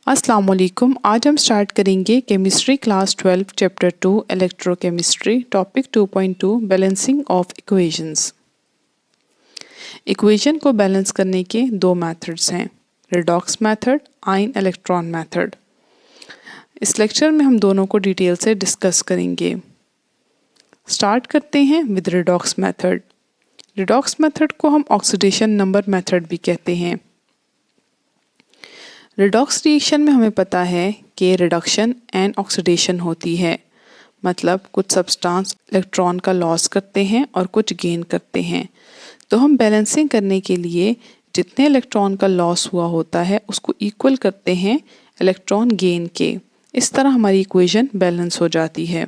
अस्सलाम वालेकुम। आज हम स्टार्ट करेंगे chemistry class 12 chapter 2 electrochemistry topic 2.2 balancing of equations. Equation को बैलेंस करने के दो मेथड्स हैं, redox method, ion electron method. इस लेक्चर में हम दोनों को डिटेल से डिस्कस करेंगे। स्टार्ट करते हैं with redox method. Redox method को हम ऑक्सीडेशन नंबर मेथड भी कहते हैं। रिडॉक्स रिएक्शन में हमें पता है कि रिडक्शन एंड ऑक्सीडेशन होती है, मतलब कुछ सब्सटेंस इलेक्ट्रॉन का लॉस करते हैं और कुछ गेन करते हैं। तो हम बैलेंसिंग करने के लिए जितने इलेक्ट्रॉन का लॉस हुआ होता है उसको इक्वल करते हैं इलेक्ट्रॉन गेन के। इस तरह हमारी इक्वेशन बैलेंस हो जाती है।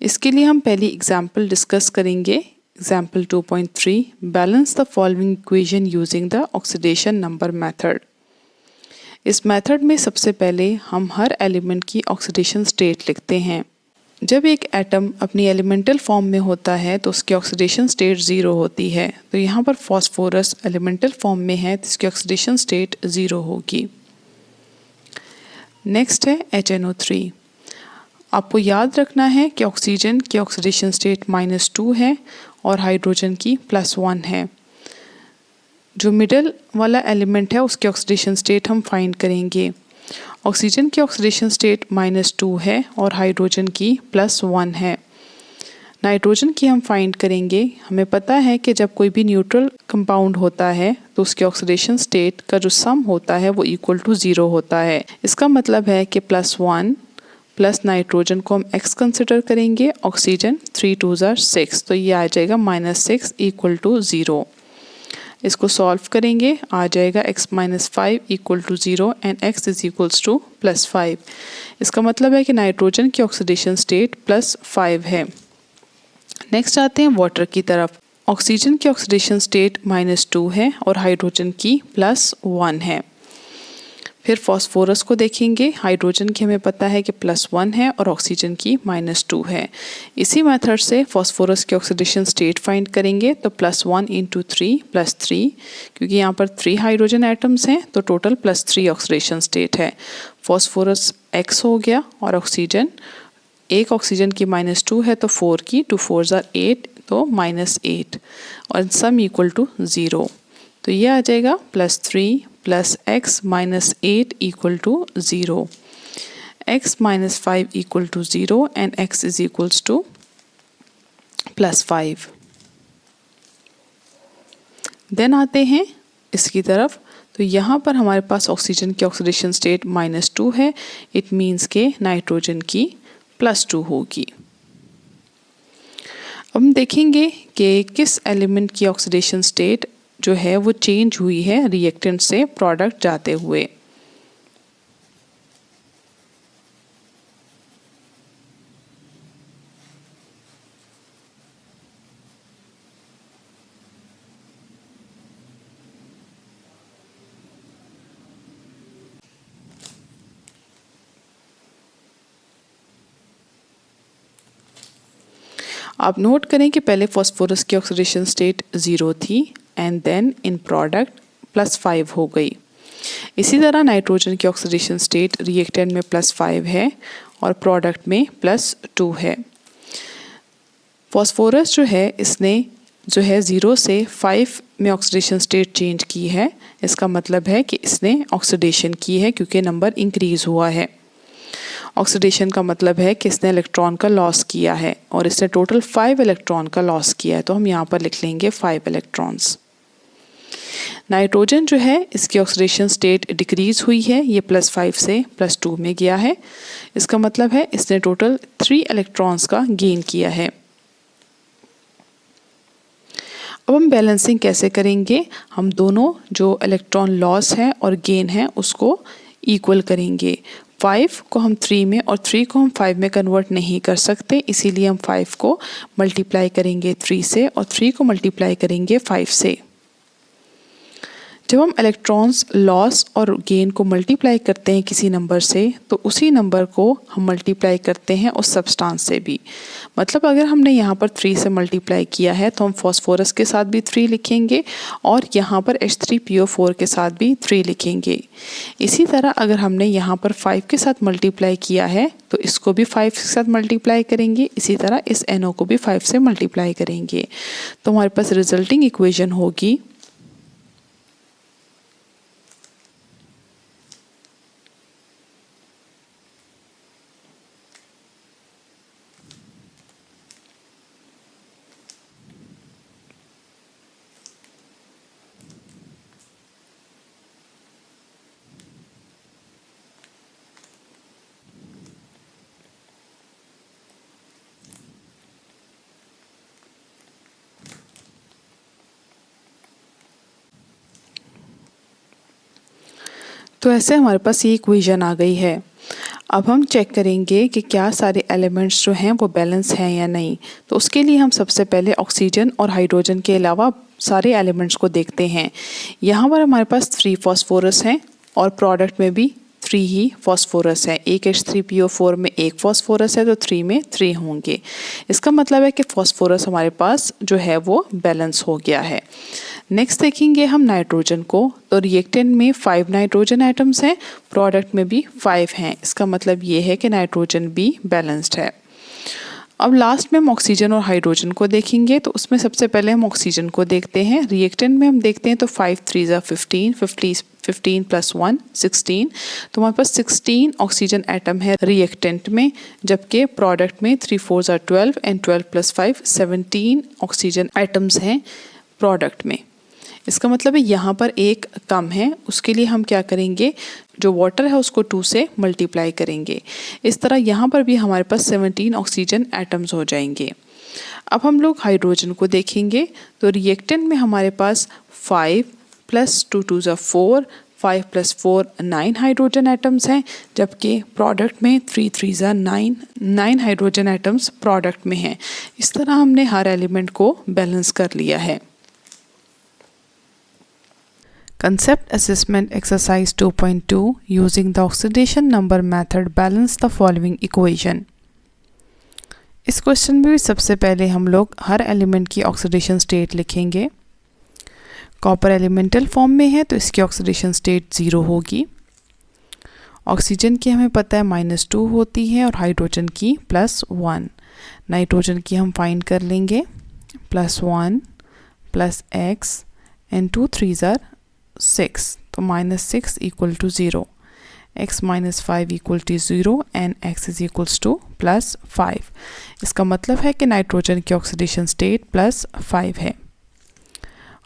इसके लिए हम पहली एग्जाम्पल डिस्कस करेंगे। Example 2.3, balance the following equation using the oxidation number method. इस मेथड में सबसे पहले हम हर एलिमेंट की ऑक्सीडेशन स्टेट लिखते हैं। जब एक एटम अपनी एलिमेंटल फॉर्म में होता है तो उसकी ऑक्सीडेशन स्टेट 0 होती है। तो यहाँ पर फॉस्फोरस एलिमेंटल फॉर्म में है तो इसकी ऑक्सीडेशन स्टेट 0 होगी। नेक्स्ट है HNO3। आपको याद रखना है कि ऑक्सीजन की ऑक्सीडेशन स्टेट -2 है और हाइड्रोजन की +1 है। जो मिडल वाला एलिमेंट है उसकी ऑक्सीडेशन स्टेट हम फाइंड करेंगे। ऑक्सीजन की ऑक्सीडेशन स्टेट -2 है और हाइड्रोजन की +1 है। नाइट्रोजन की हम फाइंड करेंगे। हमें पता है कि जब कोई भी न्यूट्रल कंपाउंड होता है तो उसकी ऑक्सीडेशन स्टेट का जो सम होता है वो इक्वल टू 0 होता है। इसका मतलब है कि +1 प्लस नाइट्रोजन को हम x कंसिडर करेंगे, ऑक्सीजन 3 2 6, तो ये आ जाएगा -6 इक्वल टू 0। इसको सॉल्व करेंगे, आ जाएगा x -5 equal to 0 and x is equals to +5। इसका मतलब है कि नाइट्रोजन की ऑक्सीडेशन स्टेट +5 है। नेक्स्ट आते हैं वाटर की तरफ। ऑक्सीजन की ऑक्सीडेशन स्टेट -2 है और हाइड्रोजन की +1 है। फिर फॉस्फोरस को देखेंगे। हाइड्रोजन की हमें पता है कि +1 है और ऑक्सीजन की -2 है। इसी मेथड से फॉस्फोरस की ऑक्सीडेशन स्टेट फाइंड करेंगे तो +1 × 3 +3, क्योंकि यहाँ पर 3 हाइड्रोजन एटम्स हैं तो टोटल +3 ऑक्सीडेशन स्टेट है। फॉस्फोरस X हो गया और ऑक्सीजन, एक ऑक्सीजन की -2 है तो 4 की 2 4 8, तो -8 और सम इक्वल टू 0। तो ये आ जाएगा +3 + x -8 equal to 0, x -5 equal to 0 and x is equals to +5। Then आते हैं इसकी तरफ। तो यहाँ पर हमारे पास ऑक्सीजन की ऑक्सीडेशन स्टेट -2 है। इट मीन्स के नाइट्रोजन की +2 होगी। अब हम देखेंगे कि किस एलिमेंट की ऑक्सीडेशन स्टेट जो है वो चेंज हुई है रिएक्टेंट से प्रोडक्ट जाते हुए। आप नोट करें कि पहले फॉस्फोरस की ऑक्सीडेशन स्टेट 0 थी एंड देन इन प्रोडक्ट +5 हो गई। इसी तरह नाइट्रोजन की ऑक्सीडेशन स्टेट रिएक्टेंट में +5 है और प्रोडक्ट में +2 है। फॉस्फोरस जो है इसने जो है 0 से 5 में ऑक्सीडेशन स्टेट चेंज की है। इसका मतलब है कि इसने ऑक्सीडेशन की है क्योंकि नंबर इंक्रीज हुआ है। ऑक्सीडेशन का मतलब है कि इसने इलेक्ट्रॉन का लॉस किया है और इसने टोटल 5 इलेक्ट्रॉन का लॉस किया है, तो हम यहाँ पर लिख लेंगे 5 इलेक्ट्रॉन्स। नाइट्रोजन जो है इसकी ऑक्सीडेशन स्टेट डिक्रीज हुई है, ये +5 से +2 में गया है। इसका मतलब है इसने टोटल 3 इलेक्ट्रॉन्स का गेन किया है। अब हम बैलेंसिंग कैसे करेंगे? हम दोनों जो इलेक्ट्रॉन लॉस है और गेन है उसको इक्वल करेंगे। 5 को हम 3 में और 3 को हम 5 में कन्वर्ट नहीं कर सकते, इसीलिए हम 5 को मल्टीप्लाई करेंगे 3 से और 3 को मल्टीप्लाई करेंगे 5 से। जब हम इलेक्ट्रॉन्स लॉस और गेन को मल्टीप्लाई करते हैं किसी नंबर से, तो उसी नंबर को हम मल्टीप्लाई करते हैं उस सब्सटेंस से भी। मतलब अगर हमने यहाँ पर 3 से मल्टीप्लाई किया है तो हम फॉस्फोरस के साथ भी 3 लिखेंगे और यहाँ पर H3PO4 के साथ भी 3 लिखेंगे। इसी तरह अगर हमने यहाँ पर 5 के साथ मल्टीप्लाई किया है तो इसको भी 5 के साथ मल्टीप्लाई करेंगे। इसी तरह इस NO को भी 5 से मल्टीप्लाई करेंगे। तो हमारे पास रिजल्टिंग इक्वेशन होगी तो ऐसे हमारे पास ये इक्वेशन आ गई है। अब हम चेक करेंगे कि क्या सारे एलिमेंट्स जो हैं वो बैलेंस हैं या नहीं। तो उसके लिए हम सबसे पहले ऑक्सीजन और हाइड्रोजन के अलावा सारे एलिमेंट्स को देखते हैं। यहाँ पर हमारे पास 3 फॉस्फोरस हैं और प्रोडक्ट में भी 3 ही फॉस्फोरस है। एक H3PO4 में 1 फॉस्फोरस है तो 3 में 3 होंगे। इसका मतलब है कि फॉस्फोरस हमारे पास जो है वो बैलेंस हो गया है। नेक्स्ट देखेंगे हम नाइट्रोजन को। तो रिएक्टेंट में 5 नाइट्रोजन एटम्स हैं, प्रोडक्ट में भी 5 हैं। इसका मतलब ये है कि नाइट्रोजन भी बैलेंस्ड है। अब लास्ट में हम ऑक्सीजन और हाइड्रोजन को देखेंगे। तो उसमें सबसे पहले हम ऑक्सीजन को देखते हैं। रिएक्टेंट में हम देखते हैं तो 5 3 15, 15 + 1 16। तो हमारे पास 16 ऑक्सीजन एटम है रिएक्टेंट में, जबकि प्रोडक्ट में 3 4 12 एंड 12 + 5 17 ऑक्सीजन एटम्स हैं प्रोडक्ट में। इसका मतलब है यहाँ पर एक कम है। उसके लिए हम क्या करेंगे, जो वाटर है उसको 2 से मल्टीप्लाई करेंगे। इस तरह यहाँ पर भी हमारे पास 17 ऑक्सीजन एटम्स हो जाएंगे। अब हम लोग हाइड्रोजन को देखेंगे। तो रिएक्टेंट में हमारे पास 5 + 2 2 4, 5 + 4 9 हाइड्रोजन एटम्स हैं, जबकि प्रोडक्ट में 3 3 9 हाइड्रोजन एटम्स प्रोडक्ट में हैं। इस तरह हमने हर एलिमेंट को बैलेंस कर लिया है। Concept Assessment Exercise 2.2 Using the Oxidation Number Method Balance the following equation। इस क्वेश्चन में भी सबसे पहले हम लोग हर एलिमेंट की ऑक्सीडेशन स्टेट लिखेंगे। कॉपर एलिमेंटल फॉर्म में है तो इसकी ऑक्सीडेशन स्टेट 0 होगी। ऑक्सीजन की हमें पता है -2 होती है और हाइड्रोजन की +1। नाइट्रोजन की हम फाइंड कर लेंगे +1 + x एंड 2 3 6। तो -6 = 0, x - 5 = 0 एंड x = +5। इसका मतलब है कि नाइट्रोजन की ऑक्सीडेशन स्टेट +5 है।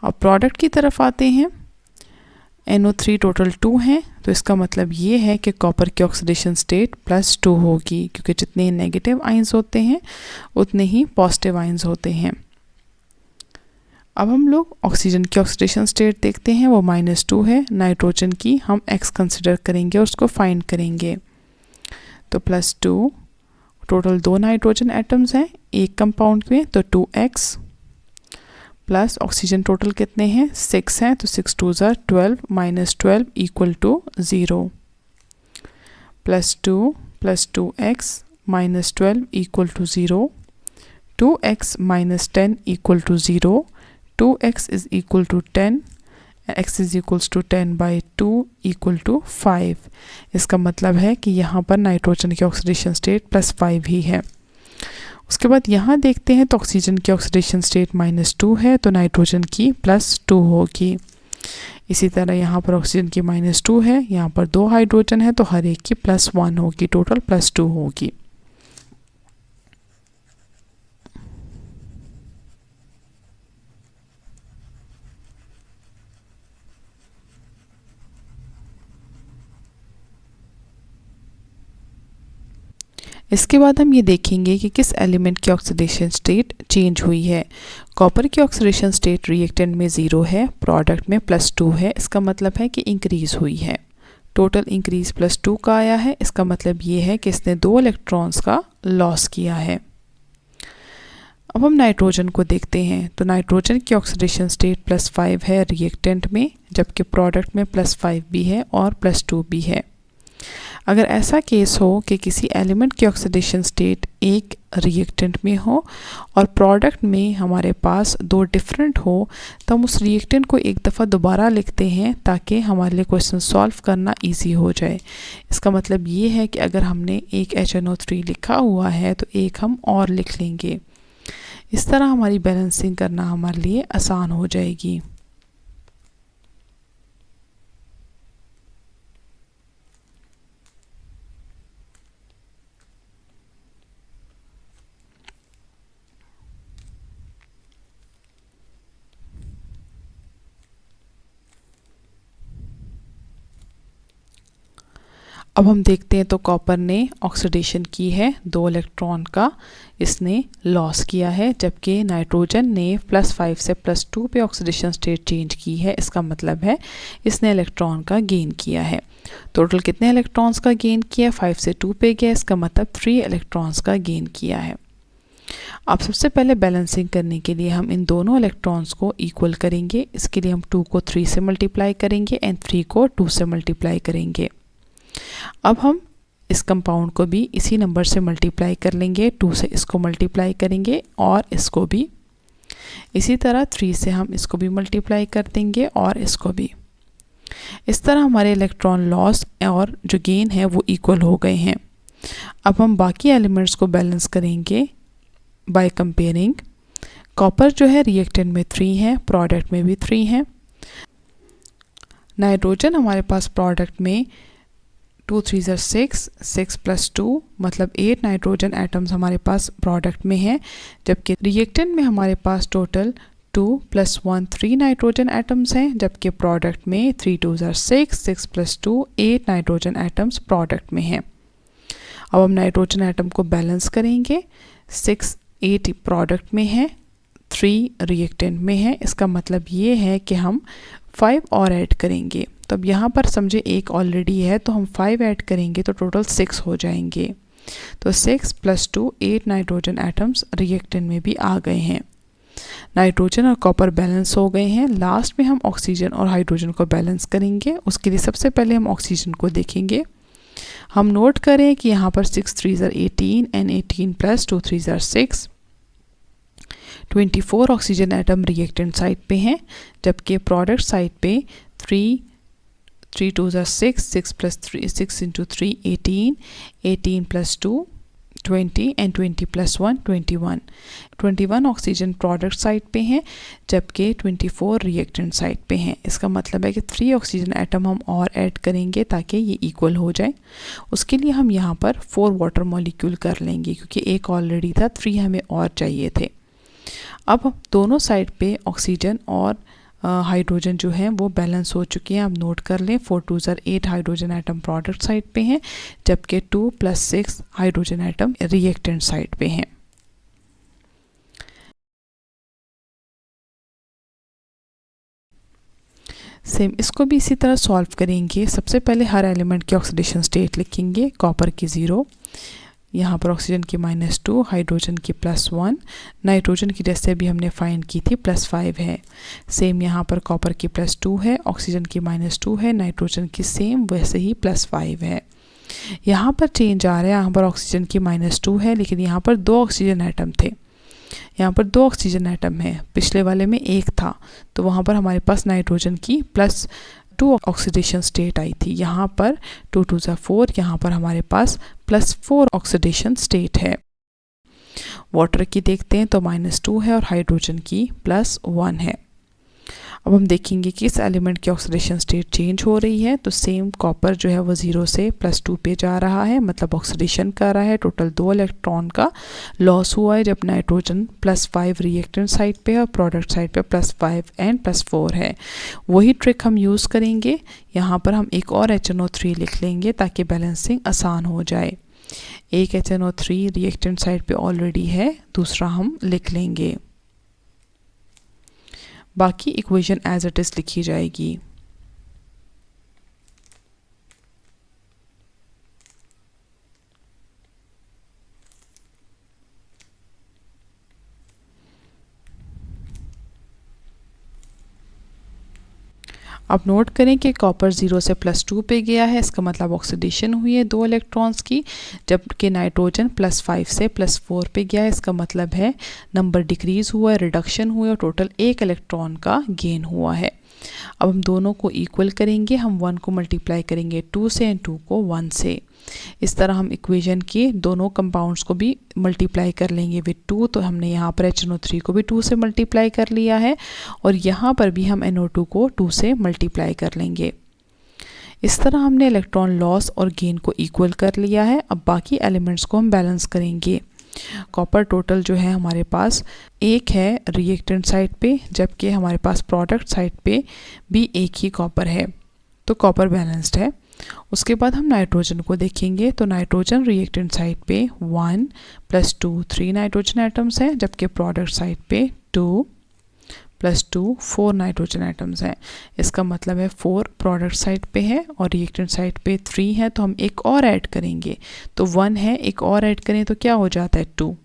अब प्रोडक्ट की तरफ आते हैं। NO3 टोटल 2 हैं, तो इसका मतलब ये है कि कॉपर की ऑक्सीडेशन स्टेट +2 होगी, क्योंकि जितने नेगेटिव आयंस होते हैं उतने ही पॉजिटिव आयंस होते हैं। अब हम लोग ऑक्सीजन की ऑक्सीडेशन स्टेट देखते हैं, वो -2 है। नाइट्रोजन की हम x कंसिडर करेंगे और उसको फाइंड करेंगे। तो +2, टोटल 2 नाइट्रोजन एटम्स हैं एक कंपाउंड में, तो 2x प्लस ऑक्सीजन टोटल कितने हैं 6 हैं, तो 6 2 12 -12 = 0 +2 + 2x -12 = 0, 2x - 10 = 0, 2x = 10, x = 10/2 = 5। इसका मतलब है कि यहाँ पर नाइट्रोजन की ऑक्सीडेशन स्टेट +5 ही है। उसके बाद यहाँ देखते हैं तो ऑक्सीजन की ऑक्सीडेशन स्टेट -2 है, तो नाइट्रोजन की +2 होगी। इसी तरह यहाँ पर ऑक्सीजन की -2 है, यहाँ पर 2 हाइड्रोजन है तो हर एक की +1 होगी, टोटल +2 होगी। इसके बाद हम ये देखेंगे कि किस एलिमेंट की ऑक्सीडेशन स्टेट चेंज हुई है। कॉपर की ऑक्सीडेशन स्टेट रिएक्टेंट में 0 है, प्रोडक्ट में +2 है। इसका मतलब है कि इंक्रीज हुई है। टोटल इंक्रीज +2 का आया है। इसका मतलब ये है कि इसने 2 इलेक्ट्रॉन्स का लॉस किया है। अब हम नाइट्रोजन को देखते हैं। तो नाइट्रोजन की ऑक्सीडेशन स्टेट +5 है रिएक्टेंट में, जबकि प्रोडक्ट में +5 भी है और +2 भी है। अगर ऐसा केस हो कि किसी एलिमेंट की ऑक्सीडेशन स्टेट एक रिएक्टेंट में हो और प्रोडक्ट में हमारे पास दो डिफरेंट हो, तो हम उस रिएक्टेंट को एक दफ़ा दोबारा लिखते हैं ताकि हमारे लिए क्वेश्चन सॉल्व करना इजी हो जाए। इसका मतलब ये है कि अगर हमने एक HNO3 लिखा हुआ है तो एक हम और लिख लेंगे। इस तरह हमारी बैलेंसिंग करना हमारे लिए आसान हो जाएगी। अब हम देखते हैं तो कॉपर ने ऑक्सीडेशन की है 2 इलेक्ट्रॉन का इसने लॉस किया है, जबकि नाइट्रोजन ने +5 से +2 पे ऑक्सीडेशन स्टेट चेंज की है। इसका मतलब है इसने इलेक्ट्रॉन का गेन किया है। टोटल कितने इलेक्ट्रॉन्स का गेन किया? 5 से 2 पे गया, इसका मतलब 3 इलेक्ट्रॉन्स का गेन किया है। अब सबसे पहले बैलेंसिंग करने के लिए हम इन दोनों इलेक्ट्रॉन्स को इक्वल करेंगे। इसके लिए हम 2 को 3 से मल्टीप्लाई करेंगे एंड 3 को 2 से मल्टीप्लाई करेंगे। अब हम इस कंपाउंड को भी इसी नंबर से मल्टीप्लाई कर लेंगे, 2 से इसको मल्टीप्लाई करेंगे और इसको भी इसी तरह 3 से हम इसको भी मल्टीप्लाई कर देंगे और इसको भी। इस तरह हमारे इलेक्ट्रॉन लॉस और जो गेन है वो इक्वल हो गए हैं। अब हम बाकी एलिमेंट्स को बैलेंस करेंगे बाय कंपेयरिंग। कॉपर जो है रिएक्टेंट में 3 है, प्रोडक्ट में भी 3 है। नाइट्रोजन हमारे पास प्रोडक्ट में 2 3 6, 6 + 2 मतलब 8 नाइट्रोजन एटम्स हमारे पास प्रोडक्ट में है, जबकि रिएक्टेंट में हमारे पास टोटल 2 + 1 3 नाइट्रोजन एटम्स हैं, जबकि प्रोडक्ट में 3 2 6, 6 + 2 8 नाइट्रोजन एटम्स प्रोडक्ट में हैं। अब हम नाइट्रोजन एटम को बैलेंस करेंगे। 6 8 प्रोडक्ट में है, 3 रिएक्टेंट में है। इसका मतलब ये है कि हम 5 और ऐड करेंगे। तो अब यहाँ पर समझे एक ऑलरेडी है तो हम 5 ऐड करेंगे तो टोटल 6 हो जाएंगे। तो 6 + 2 8 नाइट्रोजन एटम्स रिएक्टेंट में भी आ गए हैं। नाइट्रोजन और कॉपर बैलेंस हो गए हैं। लास्ट में हम ऑक्सीजन और हाइड्रोजन को बैलेंस करेंगे। उसके लिए सबसे पहले हम ऑक्सीजन को देखेंगे। हम नोट करें कि यहाँ पर 6 3 18 and 18 + 2 3 6 24 oxygen atom reactant side पे हैं, जबकि प्रोडक्ट साइड पे 3 3 2 6, 6 + 3 6 × 3 18, 18 + 2 20 एंड 20 + 1 21। 21 ऑक्सीजन प्रोडक्ट साइड पे हैं, जबकि 24 रिएक्टेंट साइड पे हैं। इसका मतलब है कि 3 ऑक्सीजन एटम हम और ऐड करेंगे ताकि ये इक्वल हो जाए। उसके लिए हम यहाँ पर 4 वाटर मॉलिक्यूल कर लेंगे, क्योंकि एक ऑलरेडी था, 3 हमें और चाहिए थे। अब दोनों साइड पे ऑक्सीजन और हाइड्रोजन जो है वो बैलेंस हो चुके हैं। अब नोट कर लें 4 2 8 हाइड्रोजन एटम प्रोडक्ट साइड पे हैं, जबकि 2 + 6 हाइड्रोजन एटम रिएक्टेंट साइड पे हैं। सेम इसको भी इसी तरह सॉल्व करेंगे। सबसे पहले हर एलिमेंट की ऑक्सीडेशन स्टेट लिखेंगे। कॉपर की 0, यहाँ पर ऑक्सीजन की -2, हाइड्रोजन की +1, नाइट्रोजन की जैसे अभी हमने फाइंड की थी +5 है। सेम यहाँ पर कॉपर की +2 है, ऑक्सीजन की -2 है, नाइट्रोजन की सेम वैसे ही +5 है। यहाँ पर चेंज आ रहा है, यहाँ पर ऑक्सीजन की -2 है, लेकिन यहाँ पर 2 ऑक्सीजन एटम थे। यहाँ पर 2 ऑक्सीजन एटम है, पिछले वाले में 1 था, तो वहाँ पर हमारे पास नाइट्रोजन की +2 ऑक्सीडेशन स्टेट आई थी। यहाँ पर 2 2 4, यहाँ पर हमारे पास +4 ऑक्सीडेशन स्टेट है। वाटर की देखते हैं तो -2 है और हाइड्रोजन की +1 है। अब हम देखेंगे कि इस एलिमेंट की ऑक्सीडेशन स्टेट चेंज हो रही है। तो सेम कॉपर जो है वो 0 से +2 पे जा रहा है, मतलब ऑक्सीडेशन कर रहा है। टोटल 2 इलेक्ट्रॉन का लॉस हुआ है, जब नाइट्रोजन +5 रिएक्टेंट साइड पे है और प्रोडक्ट साइड पे +5 एंड +4 है। वही ट्रिक हम यूज़ करेंगे। यहाँ पर हम एक और HNO3 लिख लेंगे ताकि बैलेंसिंग आसान हो जाए। एक HNO3 रिएक्टेंट साइड पे ऑलरेडी है, दूसरा हम लिख लेंगे। बाकी इक्वेशन एज इट इज़ लिखी जाएगी। अब नोट करें कि कॉपर 0 से +2 पे गया है, इसका मतलब ऑक्सीडेशन हुई है 2 इलेक्ट्रॉन्स की, जबकि नाइट्रोजन +5 से +4 पे गया है, इसका मतलब है नंबर डिक्रीज़ हुआ है, रिडक्शन हुआ है और टोटल 1 इलेक्ट्रॉन का गेन हुआ है। अब हम दोनों को इक्वल करेंगे, हम 1 को मल्टीप्लाई करेंगे 2 से एंड 2 को 1 से। इस तरह हम इक्वेशन के दोनों कंपाउंड्स को भी मल्टीप्लाई कर लेंगे विद 2, तो हमने यहाँ पर HNO3 को भी 2 से मल्टीप्लाई कर लिया है और यहाँ पर भी हम NO2 को 2 से मल्टीप्लाई कर लेंगे। इस तरह हमने इलेक्ट्रॉन लॉस और गेन को इक्वल कर लिया है। अब बाकी एलिमेंट्स को हम बैलेंस करेंगे। कॉपर टोटल जो है हमारे पास 1 है रिएक्टेंट साइड पे, जबकि हमारे पास प्रोडक्ट साइड पे भी 1 ही कॉपर है, तो कॉपर बैलेंस्ड है। उसके बाद हम नाइट्रोजन को देखेंगे, तो नाइट्रोजन रिएक्टेंट साइड पे 1 + 2 3 नाइट्रोजन एटम्स हैं, जबकि प्रोडक्ट साइड पे 2 + 2 4 नाइट्रोजन एटम्स हैं। इसका मतलब है 4 प्रोडक्ट साइड पे है और रिएक्टेंट साइड पे 3 है, तो हम एक और ऐड करेंगे, तो 1 है, एक और ऐड करें तो क्या हो जाता है 2।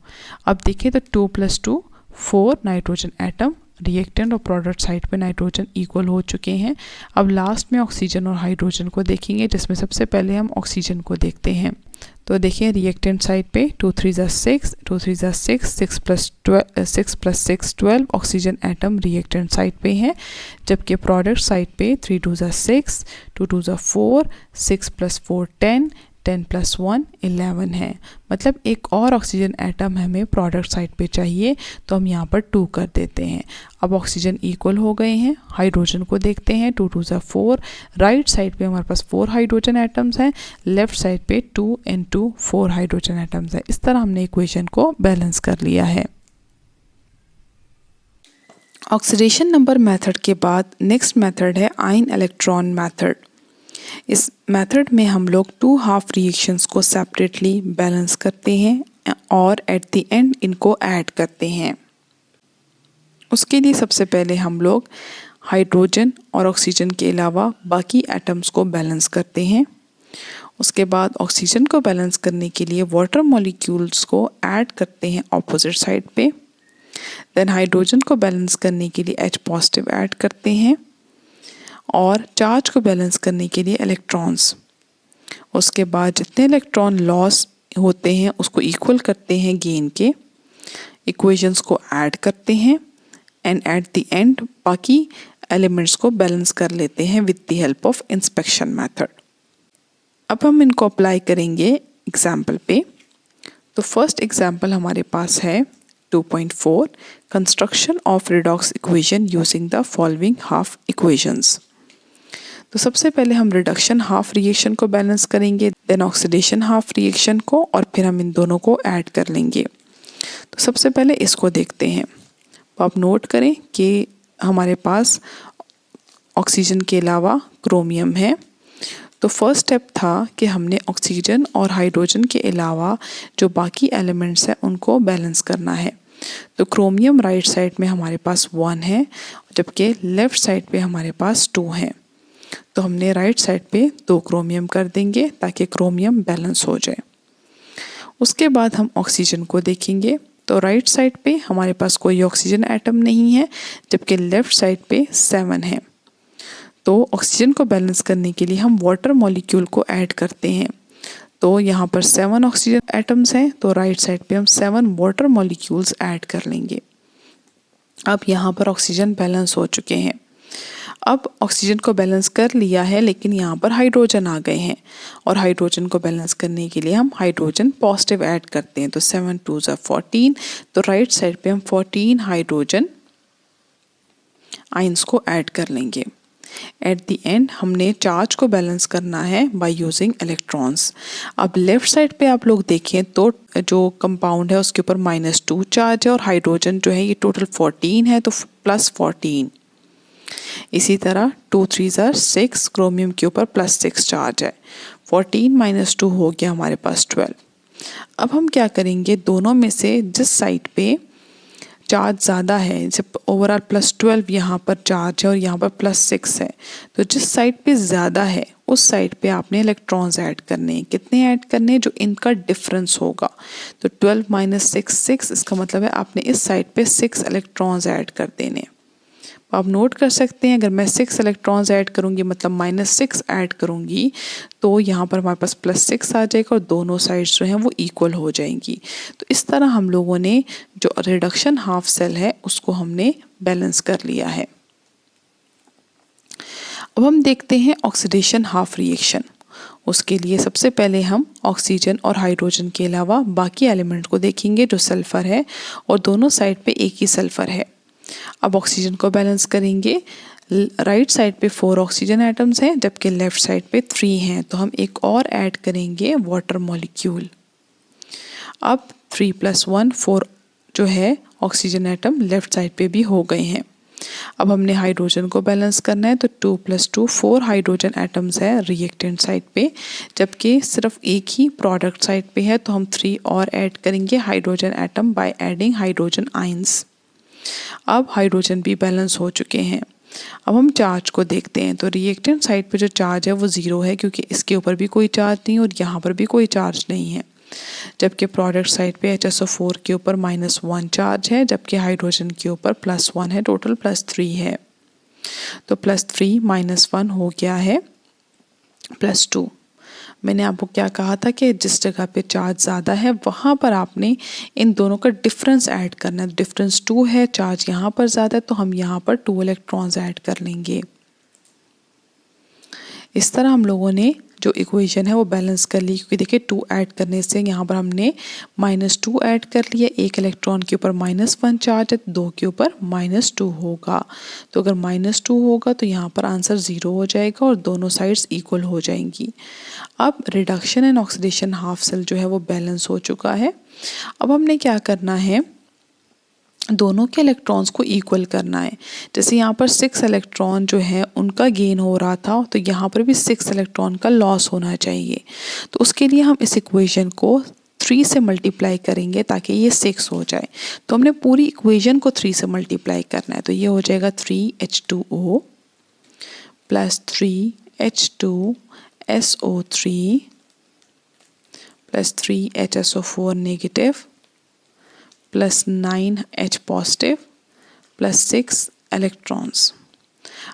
अब देखिए तो 2 + 2 4 नाइट्रोजन एटम, रिएक्टेंट और प्रोडक्ट साइड पे नाइट्रोजन इक्वल हो चुके हैं। अब लास्ट में ऑक्सीजन और हाइड्रोजन को देखेंगे, जिसमें सबसे पहले हम ऑक्सीजन को देखते हैं। तो देखिए रिएक्टेंट साइड पे 2 × 3 = 6, 2 × 3 = 6, 6 + 6 12 ऑक्सीजन एटम रिएक्टेंट साइड पे हैं, जबकि प्रोडक्ट साइड पे 3 × 2 = 6, 2 × 2 = 4, 6 + 4 10, 10 + 1 11 है। मतलब एक और ऑक्सीजन एटम हमें प्रोडक्ट साइड पे चाहिए, तो हम यहाँ पर 2 कर देते हैं। अब ऑक्सीजन इक्वल हो गए हैं। हाइड्रोजन को देखते हैं, 2 × 2 = 4, राइट साइड पे हमारे पास 4 हाइड्रोजन एटम्स हैं, लेफ्ट साइड पे 2 × 2 4 हाइड्रोजन एटम्स हैं। इस तरह हमने इक्वेशन को बैलेंस कर लिया है। ऑक्सीडेशन नंबर मेथड के बाद नेक्स्ट मेथड है आयन इलेक्ट्रॉन मेथड। इस मेथड में हम लोग 2 हाफ रिएक्शंस को सेपरेटली बैलेंस करते हैं और एट द एंड इनको ऐड करते हैं। उसके लिए सबसे पहले हम लोग हाइड्रोजन और ऑक्सीजन के अलावा बाकी एटम्स को बैलेंस करते हैं। उसके बाद ऑक्सीजन को बैलेंस करने के लिए वाटर मॉलिक्यूल्स को ऐड करते हैं ऑपोजिट साइड पे। देन हाइड्रोजन को बैलेंस करने के लिए H+ ऐड करते हैं और चार्ज को बैलेंस करने के लिए इलेक्ट्रॉन्स। उसके बाद जितने इलेक्ट्रॉन लॉस होते हैं उसको इक्वल करते हैं गेन के, इक्वेशंस को ऐड करते हैं एंड एट द एंड बाकी एलिमेंट्स को बैलेंस कर लेते हैं with the help of inspection method. अब हम इनको अप्लाई करेंगे एग्जाम्पल पे। तो फर्स्ट एग्जाम्पल हमारे पास है 2.4 construction of redox equation using the following half equations. तो सबसे पहले हम रिडक्शन हाफ रिएक्शन को बैलेंस करेंगे, देन ऑक्सीडेशन हाफ रिएक्शन को, और फिर हम इन दोनों को ऐड कर लेंगे। तो सबसे पहले इसको देखते हैं। तो आप नोट करें कि हमारे पास ऑक्सीजन के अलावा क्रोमियम है। तो फर्स्ट स्टेप था कि हमने ऑक्सीजन और हाइड्रोजन के अलावा जो बाकी एलिमेंट्स हैं उनको बैलेंस करना है। तो क्रोमियम राइट साइड में हमारे पास 1 है, जबकि लेफ्ट साइड पे हमारे पास 2 हैं। तो हमने राइट साइड पे 2 क्रोमियम कर देंगे ताकि क्रोमियम बैलेंस हो जाए। उसके बाद हम ऑक्सीजन को देखेंगे। तो राइट साइड पे हमारे पास कोई ऑक्सीजन एटम नहीं है, जबकि लेफ्ट साइड पे 7 है। तो ऑक्सीजन को बैलेंस करने के लिए हम वाटर मॉलिक्यूल को ऐड करते हैं। तो यहाँ पर 7 ऑक्सीजन एटम्स हैं, तो राइट साइड पे हम 7 वाटर मॉलिक्यूल्स ऐड कर लेंगे। अब यहाँ पर ऑक्सीजन बैलेंस हो चुके हैं। अब ऑक्सीजन को बैलेंस कर लिया है, लेकिन यहाँ पर हाइड्रोजन आ गए हैं और हाइड्रोजन को बैलेंस करने के लिए हम हाइड्रोजन पॉजिटिव ऐड करते हैं। तो 7 × 2 = 14, तो राइट साइड पे हम 14 हाइड्रोजन आयंस को ऐड कर लेंगे। एट द एंड हमने चार्ज को बैलेंस करना है बाय यूजिंग इलेक्ट्रॉन्स। अब लेफ्ट साइड पे आप लोग देखें तो जो कंपाउंड है उसके ऊपर -2 चार्ज है और हाइड्रोजन जो है ये टोटल 14 है, तो +14। इसी तरह 2 × 3 = 6, क्रोमियम के ऊपर +6 चार्ज है, 14 - 2 हो गया हमारे पास 12। अब हम क्या करेंगे, दोनों में से जिस साइड पे चार्ज ज़्यादा है, जैसे ओवरऑल +12 यहाँ पर चार्ज है और यहाँ पर +6 है, तो जिस साइड पे ज़्यादा है उस साइड पे आपने इलेक्ट्रॉन्स ऐड करने हैं। कितने ऐड करने हैं, जो इनका डिफरेंस होगा। तो 12 - 6 6, इसका मतलब है आपने इस साइड पे 6 इलेक्ट्रॉन्स ऐड कर देने। आप नोट कर सकते हैं अगर मैं 6 इलेक्ट्रॉन्स ऐड करूंगी मतलब -6 ऐड करूंगी तो यहाँ पर हमारे पास +6 आ जाएगा और दोनों साइड्स जो हैं वो इक्वल हो जाएंगी। तो इस तरह हम लोगों ने जो रिडक्शन हाफ सेल है उसको हमने बैलेंस कर लिया है। अब हम देखते हैं ऑक्सीडेशन हाफ रिएक्शन। उसके लिए सबसे पहले हम ऑक्सीजन और हाइड्रोजन के अलावा बाकी एलिमेंट को देखेंगे जो सल्फर है और दोनों साइड पे एक ही सल्फर है। अब ऑक्सीजन को बैलेंस करेंगे। राइट साइड पे 4 ऑक्सीजन एटम्स हैं जबकि लेफ्ट साइड पे 3 हैं, तो हम एक और ऐड करेंगे वाटर मॉलिक्यूल। अब 3 + 1 4 जो है ऑक्सीजन एटम लेफ्ट साइड पे भी हो गए हैं। अब हमने हाइड्रोजन को बैलेंस करना है तो 2 + 2 4 हाइड्रोजन एटम्स है रिएक्टेंट साइड पे, जबकि सिर्फ एक ही प्रोडक्ट साइड पे है, तो हम 3 और ऐड करेंगे hydrogen atom by adding hydrogen ions. अब हाइड्रोजन भी बैलेंस हो चुके हैं। अब हम चार्ज को देखते हैं तो रिएक्टेंट साइड पे जो चार्ज है वो 0 है क्योंकि इसके ऊपर भी कोई चार्ज नहीं और यहाँ पर भी कोई चार्ज नहीं है, जबकि प्रोडक्ट साइड पे HSO4 के ऊपर -1 चार्ज है जबकि हाइड्रोजन के ऊपर +1 है, टोटल +3 है। तो +3 -1 हो गया है +2। मैंने आपको क्या कहा था कि जिस जगह पे चार्ज ज़्यादा है वहाँ पर आपने इन दोनों का डिफरेंस ऐड करना है। डिफरेंस 2 है, चार्ज यहाँ पर ज़्यादा है तो हम यहाँ पर 2 इलेक्ट्रॉन्स ऐड कर लेंगे। इस तरह हम लोगों ने जो इक्वेशन है वो बैलेंस कर ली, क्योंकि देखिए 2 ऐड करने से यहाँ पर हमने -2 ऐड कर लिया। एक इलेक्ट्रॉन के ऊपर -1 चार्ज है, 2 के ऊपर -2 होगा। तो अगर -2 होगा तो यहाँ पर आंसर 0 हो जाएगा और दोनों साइड्स इक्वल हो जाएंगी। अब reduction and oxidation half cell जो है वो बैलेंस हो चुका है। अब हमने क्या करना है, दोनों के इलेक्ट्रॉन्स को इक्वल करना है। जैसे यहाँ पर 6 इलेक्ट्रॉन जो है उनका गेन हो रहा था तो यहाँ पर भी 6 इलेक्ट्रॉन का लॉस होना चाहिए। तो उसके लिए हम इस इक्वेशन को 3 से मल्टीप्लाई करेंगे ताकि ये 6 हो जाए। तो हमने पूरी इक्वेशन को 3 से मल्टीप्लाई करना है, तो ये हो जाएगा 3H2O + 3H2SO3 + 3HSO4 negative +9H positive +6 electrons.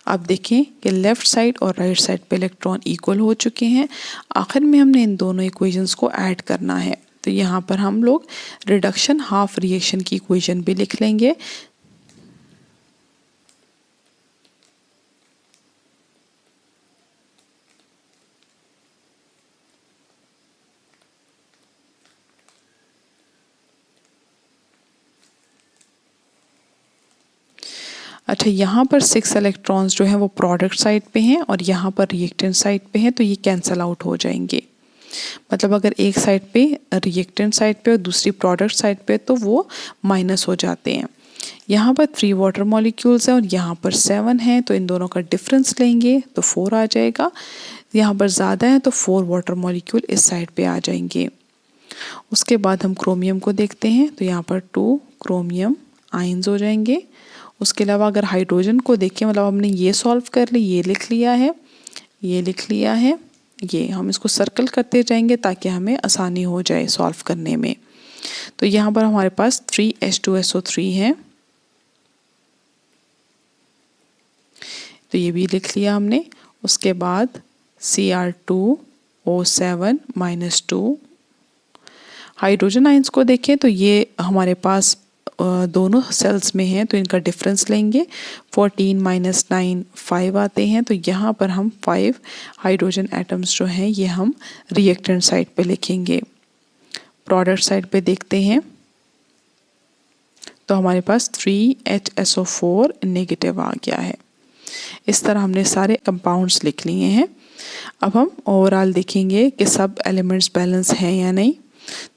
अब देखें कि लेफ्ट साइड और राइट साइड पे इलेक्ट्रॉन इक्वल हो चुके हैं। आखिर में हमने इन दोनों इक्वेशंस को ऐड करना है, तो यहाँ पर हम लोग रिडक्शन हाफ रिएक्शन की इक्वेशन भी लिख लेंगे। अच्छा, यहाँ पर 6 इलेक्ट्रॉन्स जो हैं वो प्रोडक्ट साइड पे हैं और यहाँ पर रिएक्टेंट साइड पे हैं, तो ये कैंसल आउट हो जाएंगे। मतलब अगर एक साइड पे रिएक्टेंट साइड पे और दूसरी प्रोडक्ट साइड पे तो वो माइनस हो जाते हैं। यहाँ पर 3 वाटर मॉलिक्यूल्स हैं और यहाँ पर 7 हैं, तो इन दोनों का डिफरेंस लेंगे तो 4 आ जाएगा। यहाँ पर ज़्यादा है तो 4 वाटर मॉलिक्यूल इस साइड पे आ जाएंगे। उसके बाद हम क्रोमियम को देखते हैं तो यहाँ पर 2 क्रोमियम आयंस हो जाएंगे। उसके अलावा अगर हाइड्रोजन को देखें, मतलब हमने ये सॉल्व कर ली, ये लिख लिया है, ये लिख लिया है, ये हम इसको सर्कल करते जाएंगे ताकि हमें आसानी हो जाए सॉल्व करने में। तो यहाँ पर हमारे पास 3H2SO3 है, तो ये भी लिख लिया हमने। उसके बाद Cr2O7 -2। हाइड्रोजन आयंस को देखें तो ये हमारे पास दोनों सेल्स में हैं, तो इनका डिफरेंस लेंगे। 14 - 9 5 आते हैं, तो यहाँ पर हम 5 हाइड्रोजन एटम्स जो हैं ये हम रिएक्टेंट साइड पे लिखेंगे। प्रोडक्ट साइड पे देखते हैं तो हमारे पास 3HSO4 नेगेटिव आ गया है। इस तरह हमने सारे कंपाउंड्स लिख लिए हैं। अब हम ओवरऑल देखेंगे कि सब एलिमेंट्स बैलेंस हैं या नहीं।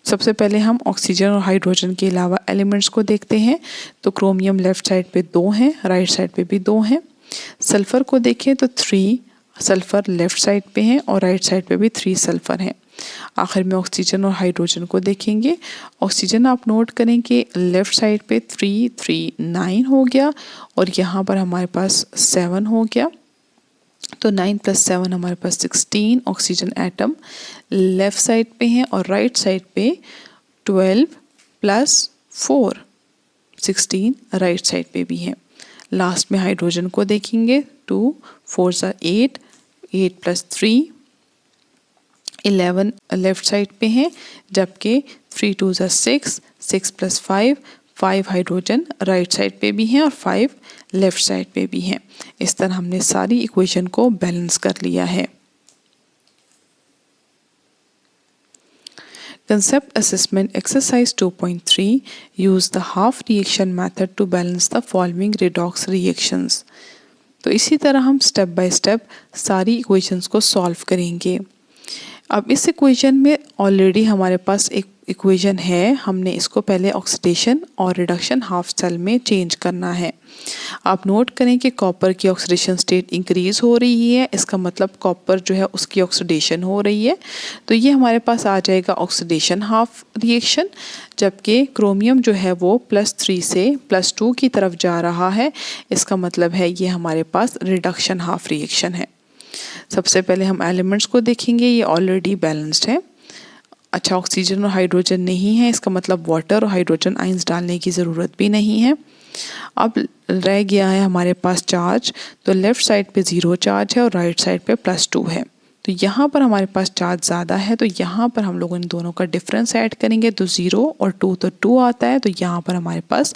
सबसे पहले हम ऑक्सीजन और हाइड्रोजन के अलावा एलिमेंट्स को देखते हैं, तो क्रोमियम लेफ्ट साइड पे 2 हैं, राइट साइड पे भी 2 हैं। सल्फर को देखें तो 3 सल्फर लेफ्ट साइड पे हैं और राइट साइड पे भी 3 सल्फर हैं। आखिर में ऑक्सीजन और हाइड्रोजन को देखेंगे। ऑक्सीजन आप नोट करें कि लेफ्ट साइड पे 3 3 9 हो गया और यहाँ पर हमारे पास 7 हो गया, तो 9 + 7 हमारे पास 16 ऑक्सीजन एटम लेफ्ट साइड पे हैं और राइट साइड पे 12 + 4 16 राइट साइड पे भी हैं। लास्ट में हाइड्रोजन को देखेंगे 2 4 ज़ा 8, 8 + 3 11 लेफ्ट साइड पे हैं, जबकि 3 2 ज़ा 6, 6 + 5 5 हाइड्रोजन राइट साइड पे भी हैं और 5 लेफ्ट साइड पे भी हैं। इस तरह हमने सारी इक्वेशन को बैलेंस कर लिया है। Concept Assessment Exercise 2.3 Use the half reaction method to balance the following redox reactions। तो इसी तरह हम स्टेप बाय स्टेप सारी इक्वेशंस को सॉल्व करेंगे। अब इस इक्वेशन में ऑलरेडी हमारे पास एक इक्वेशन है, हमने इसको पहले ऑक्सीडेशन और रिडक्शन हाफ सेल में चेंज करना है। आप नोट करें कि कॉपर की ऑक्सीडेशन स्टेट इंक्रीज हो रही है, इसका मतलब कॉपर जो है उसकी ऑक्सीडेशन हो रही है, तो ये हमारे पास आ जाएगा ऑक्सीडेशन हाफ रिएक्शन। जबकि क्रोमियम जो है वो +3 से +2 की तरफ जा रहा है, इसका मतलब है ये हमारे पास रिडक्शन हाफ रिएक्शन है। सबसे पहले हम एलिमेंट्स को देखेंगे, ये ऑलरेडी बैलेंस्ड है। अच्छा, ऑक्सीजन और हाइड्रोजन नहीं है, इसका मतलब वाटर और हाइड्रोजन आयंस डालने की ज़रूरत भी नहीं है। अब रह गया है हमारे पास चार्ज, तो लेफ़्ट साइड पे 0 चार्ज है और राइट साइड पे +2 है। तो यहाँ पर हमारे पास चार्ज ज़्यादा है, तो यहाँ पर हम लोग इन दोनों का डिफरेंस ऐड करेंगे, तो 0 और 2 तो 2 आता है, तो यहाँ पर हमारे पास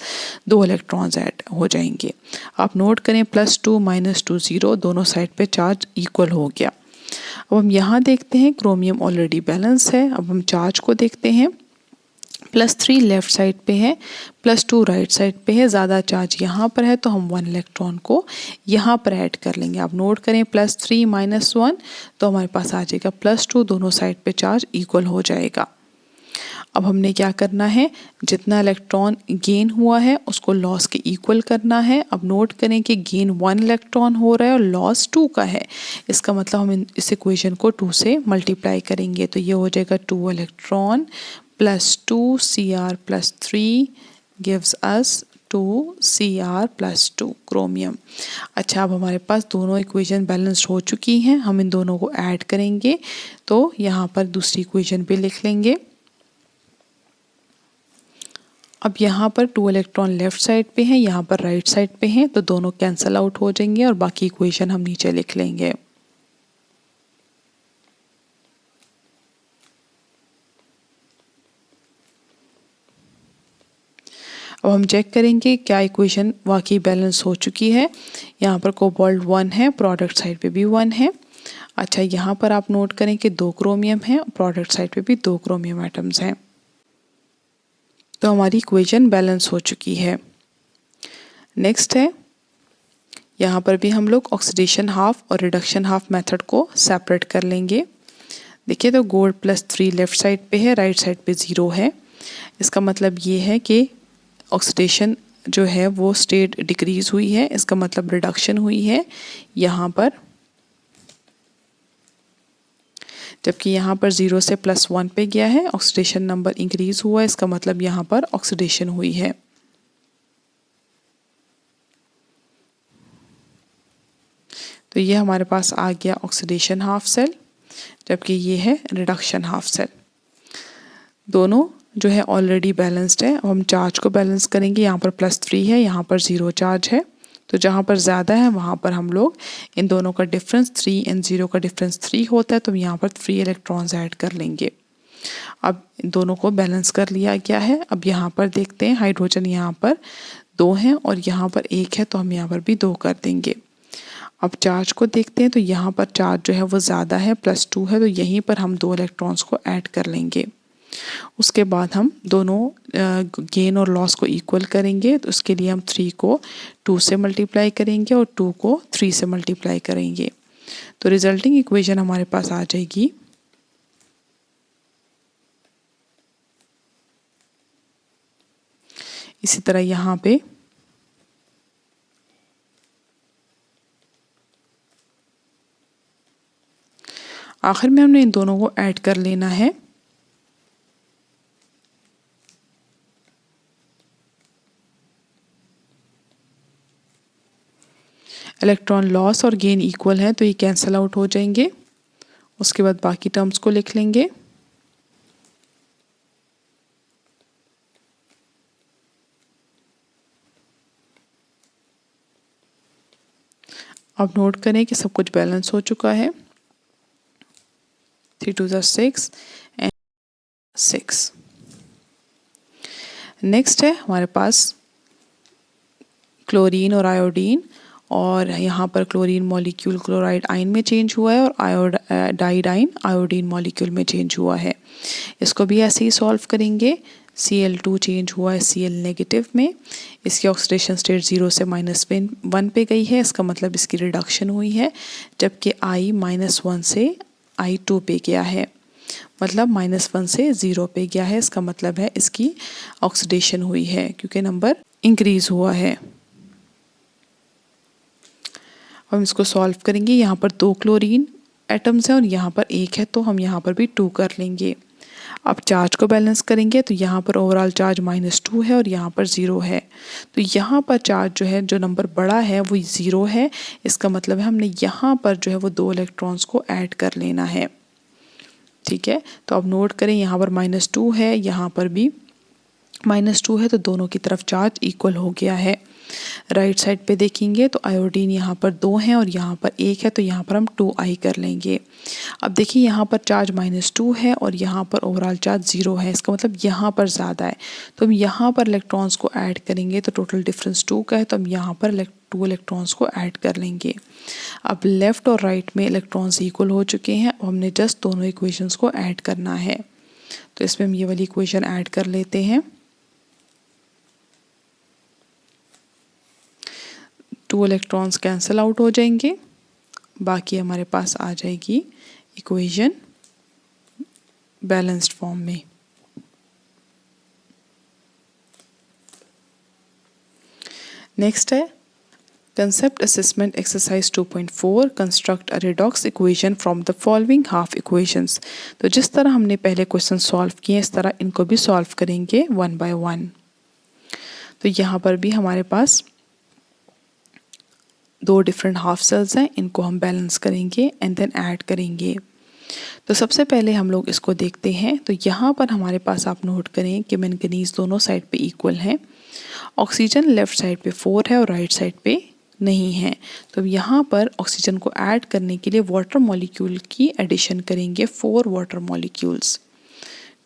2 इलेक्ट्रॉन्स ऐड हो जाएंगे। आप नोट करें +2 - 2 0, दोनों साइड पे चार्ज इक्वल हो गया। अब हम यहाँ देखते हैं क्रोमियम ऑलरेडी बैलेंस है। अब हम चार्ज को देखते हैं, +3 लेफ्ट साइड पे है, +2 राइट साइड पे है, ज़्यादा चार्ज यहाँ पर है, तो हम 1 इलेक्ट्रॉन को यहाँ पर ऐड कर लेंगे। आप नोट करें +3 - 1, तो हमारे पास आ जाएगा +2, दोनों साइड पे चार्ज इक्वल हो जाएगा। अब हमने क्या करना है, जितना इलेक्ट्रॉन गेन हुआ है उसको लॉस के इक्वल करना है। अब नोट करें कि गेन 1 इलेक्ट्रॉन हो रहा है और लॉस 2 का है, इसका मतलब हम इस इक्वेशन को 2 से मल्टीप्लाई करेंगे, तो ये हो जाएगा 2 electron +2 Cr + 3 gives us 2 Cr + 2 chromium. अच्छा, अब हमारे पास दोनों इक्वेशन बैलेंस्ड हो चुकी हैं, हम इन दोनों को ऐड करेंगे, तो यहाँ पर दूसरी इक्वेशन भी लिख लेंगे। अब यहाँ पर 2 इलेक्ट्रॉन लेफ्ट साइड पे हैं, यहाँ पर राइट साइड पे हैं, तो दोनों कैंसल आउट हो जाएंगे और बाकी इक्वेशन हम नीचे लिख लेंगे। अब हम चेक करेंगे क्या इक्वेशन वाकई बैलेंस हो चुकी है। यहाँ पर कोबाल्ट 1 है, प्रोडक्ट साइड पे भी 1 है। अच्छा, यहाँ पर आप नोट करें कि 2 क्रोमियम है, प्रोडक्ट साइड पे भी 2 क्रोमियम एटम्स हैं, तो हमारी इक्वेशन बैलेंस हो चुकी है। नेक्स्ट है, यहाँ पर भी हम लोग ऑक्सीडेशन हाफ और रिडक्शन हाफ मेथड को सेपरेट कर लेंगे। देखिए, तो गोल्ड +3 लेफ्ट साइड पे है, राइट साइड पे 0 है, इसका मतलब ये है कि ऑक्सीडेशन जो है वो स्टेट डिक्रीज हुई है, इसका मतलब रिडक्शन हुई है यहाँ पर। जबकि यहाँ पर 0 से +1 पे गया है, ऑक्सीडेशन नंबर इंक्रीज हुआ है, इसका मतलब यहाँ पर ऑक्सीडेशन हुई है। तो ये हमारे पास आ गया ऑक्सीडेशन हाफ सेल, जबकि ये है रिडक्शन हाफ सेल। दोनों जो है ऑलरेडी बैलेंस्ड है। अब हम चार्ज को बैलेंस करेंगे, यहाँ पर +3 है, यहाँ पर 0 चार्ज है, तो जहाँ पर ज़्यादा है वहाँ पर हम लोग इन दोनों का डिफरेंस 3 एंड 0 का डिफरेंस 3 होता है, तो यहाँ पर 3 इलेक्ट्रॉन्स ऐड कर लेंगे। अब इन दोनों को बैलेंस कर लिया गया है। अब यहाँ पर देखते हैं, हाइड्रोजन यहाँ पर 2 हैं और यहाँ पर 1 है, तो हम यहाँ पर भी 2 कर देंगे। अब चार्ज को देखते हैं, तो यहाँ पर चार्ज जो है वो ज़्यादा है, +2 है, तो यहीं पर हम 2 इलेक्ट्रॉन्स को ऐड कर लेंगे। उसके बाद हम दोनों गेन और लॉस को इक्वल करेंगे, तो उसके लिए हम 3 को 2 से मल्टीप्लाई करेंगे और 2 को 3 से मल्टीप्लाई करेंगे, तो रिजल्टिंग इक्वेशन हमारे पास आ जाएगी इसी तरह। यहाँ पे आखिर में हमने इन दोनों को ऐड कर लेना है। इलेक्ट्रॉन लॉस और गेन इक्वल है, तो ये कैंसल आउट हो जाएंगे। उसके बाद बाकी टर्म्स को लिख लेंगे। अब नोट करें कि सब कुछ बैलेंस हो चुका है। 3 2 6 एंड 6। नेक्स्ट है हमारे पास क्लोरीन और आयोडीन, और यहाँ पर क्लोरीन मॉलिक्यूल क्लोराइड आयन में चेंज हुआ है और डाइडाइन आयोडीन मॉलिक्यूल में चेंज हुआ है। इसको भी ऐसे ही सॉल्व करेंगे। Cl2 चेंज हुआ है Cl नेगेटिव में, इसकी ऑक्सीडेशन स्टेट 0 से -1 पे गई है, इसका मतलब इसकी रिडक्शन हुई है, जबकि I -1 से I2 पे गया है, मतलब -1 से 0 पे गया है, इसका मतलब है इसकी ऑक्सीडेशन हुई है क्योंकि नंबर इंक्रीज हुआ है। हम इसको सॉल्व करेंगे। यहाँ पर 2 क्लोरीन एटम्स हैं और यहाँ पर 1 है, तो हम यहाँ पर भी 2 कर लेंगे। अब चार्ज को बैलेंस करेंगे तो यहाँ पर ओवरऑल चार्ज -2 है और यहाँ पर 0 है, तो यहाँ पर चार्ज जो है, जो नंबर बड़ा है वो 0 है, इसका मतलब है हमने यहाँ पर जो है वो 2 इलेक्ट्रॉन्स को ऐड कर लेना है। ठीक है, तो अब नोट करें, यहाँ पर -2 है, यहाँ पर भी -2 है, तो दोनों की तरफ चार्ज इक्वल हो गया है। राइट साइड पे देखेंगे तो आयोडीन यहाँ पर 2 हैं और यहाँ पर 1 है, तो यहाँ पर हम 2I कर लेंगे। अब देखिए यहाँ पर चार्ज -2 है और यहाँ पर ओवरऑल चार्ज 0 है, इसका मतलब यहाँ पर ज़्यादा है, तो हम यहाँ पर इलेक्ट्रॉन्स को ऐड करेंगे तो टोटल डिफरेंस 2 का है, तो हम यहाँ पर 2 इलेक्ट्रॉन्स को ऐड कर लेंगे। अब लेफ़्ट और राइट में इलेक्ट्रॉन्स इक्वल हो चुके हैं, अब हमने जस्ट दोनों इक्वेशंस को ऐड करना है, तो इसमें हम ये वाली इक्वेशन ऐड कर लेते हैं। 2 इलेक्ट्रॉन्स कैंसिल आउट हो जाएंगे, बाकी हमारे पास आ जाएगी इक्वेशन बैलेंस्ड फॉर्म में। नेक्स्ट है concept assessment exercise 2.4, construct a redox equation from the following half equations. तो जिस तरह हमने पहले क्वेश्चन सॉल्व किए इस तरह इनको भी सॉल्व करेंगे 1 by 1। तो यहाँ पर भी हमारे पास 2 डिफरेंट हाफ सेल्स हैं, इनको हम बैलेंस करेंगे एंड देन ऐड करेंगे। तो सबसे पहले हम लोग इसको देखते हैं। तो यहाँ पर हमारे पास आप नोट करें कि मैंगनीज दोनों साइड पे इक्वल है, ऑक्सीजन लेफ्ट साइड पे 4 है और राइट साइड पे नहीं है, तो यहाँ पर ऑक्सीजन को ऐड करने के लिए वाटर मॉलिक्यूल की एडिशन करेंगे, 4 वाटर मॉलिक्यूल्स।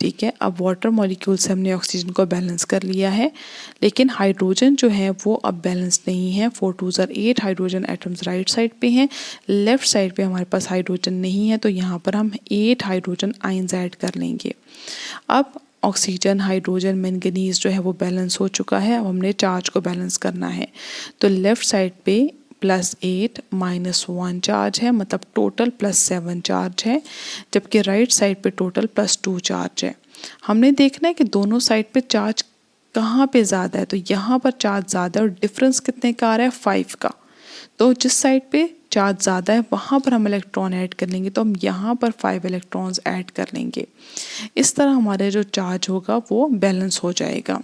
ठीक है, अब वाटर मॉलिक्यूल से हमने ऑक्सीजन को बैलेंस कर लिया है, लेकिन हाइड्रोजन जो है वो अब बैलेंस नहीं है। 4 2 8 हाइड्रोजन एटम्स राइट साइड पे हैं, लेफ्ट साइड पे हमारे पास हाइड्रोजन नहीं है, तो यहाँ पर हम 8 हाइड्रोजन आयंस ऐड कर लेंगे। अब ऑक्सीजन, हाइड्रोजन, मैंगनीज जो है वो बैलेंस हो चुका है, अब हमने चार्ज को बैलेंस करना है। तो लेफ्ट साइड पे +8 -1 चार्ज है, मतलब टोटल +7 चार्ज है, जबकि राइट साइड पे टोटल +2 चार्ज है। हमने देखना है कि दोनों साइड पे चार्ज कहाँ पे ज़्यादा है, तो यहाँ पर चार्ज ज़्यादा है और डिफरेंस कितने का आ रहा है, 5 का। तो जिस साइड पे चार्ज ज़्यादा है वहाँ पर हम इलेक्ट्रॉन ऐड कर लेंगे, तो हम यहाँ पर 5 इलेक्ट्रॉन्स ऐड कर लेंगे। इस तरह हमारे जो चार्ज होगा वो बैलेंस हो जाएगा।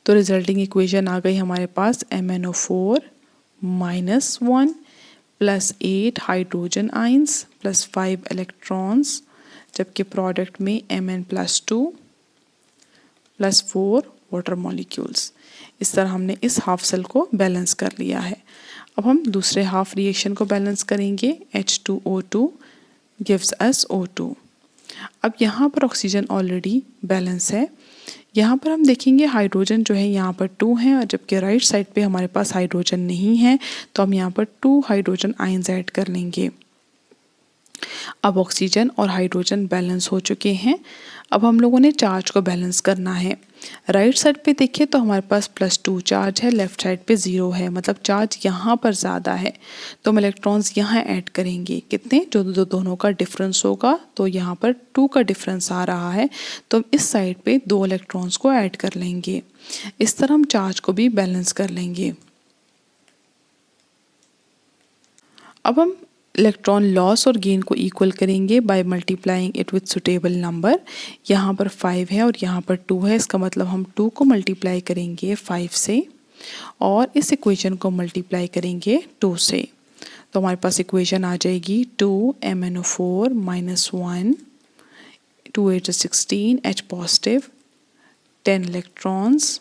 तो रिजल्टिंग इक्वेशन आ गई हमारे पास MnO4 -1 +8 हाइड्रोजन आइंस +5 इलेक्ट्रॉन्स, जबकि प्रोडक्ट में Mn+2 +4 वाटर मॉलिक्यूल्स। इस तरह हमने इस हाफ सेल को बैलेंस कर लिया है। अब हम दूसरे हाफ रिएक्शन को बैलेंस करेंगे। H2O2 gives us O2। अब यहाँ पर ऑक्सीजन ऑलरेडी बैलेंस है, यहाँ पर हम देखेंगे हाइड्रोजन जो है यहाँ पर 2 है, और जबकि राइट साइड पे हमारे पास हाइड्रोजन नहीं है, तो हम यहाँ पर 2 हाइड्रोजन आयंस ऐड कर लेंगे। अब ऑक्सीजन और हाइड्रोजन बैलेंस हो चुके हैं। अब हम लोगों ने चार्ज को बैलेंस करना है। राइट साइड पे देखिए तो हमारे पास +2 चार्ज है, लेफ्ट साइड पे 0 है, मतलब चार्ज यहाँ पर ज़्यादा है, तो हम इलेक्ट्रॉन्स यहाँ ऐड करेंगे। कितने, जो दोनों का डिफरेंस होगा, तो यहाँ पर 2 का डिफरेंस आ रहा है, तो हम इस साइड पे 2 इलेक्ट्रॉन्स को ऐड कर लेंगे। इस तरह हम चार्ज को भी बैलेंस कर लेंगे। अब हम इलेक्ट्रॉन लॉस और गेन को इक्वल करेंगे by multiplying it with suitable number. यहाँ पर 5 है और यहाँ पर 2 है, इसका मतलब हम 2 को मल्टीप्लाई करेंगे 5 से और इस इक्वेशन को मल्टीप्लाई करेंगे 2 से। तो हमारे पास इक्वेशन आ जाएगी 2 MnO4 -1 2 8 16 H positive 10 electrons,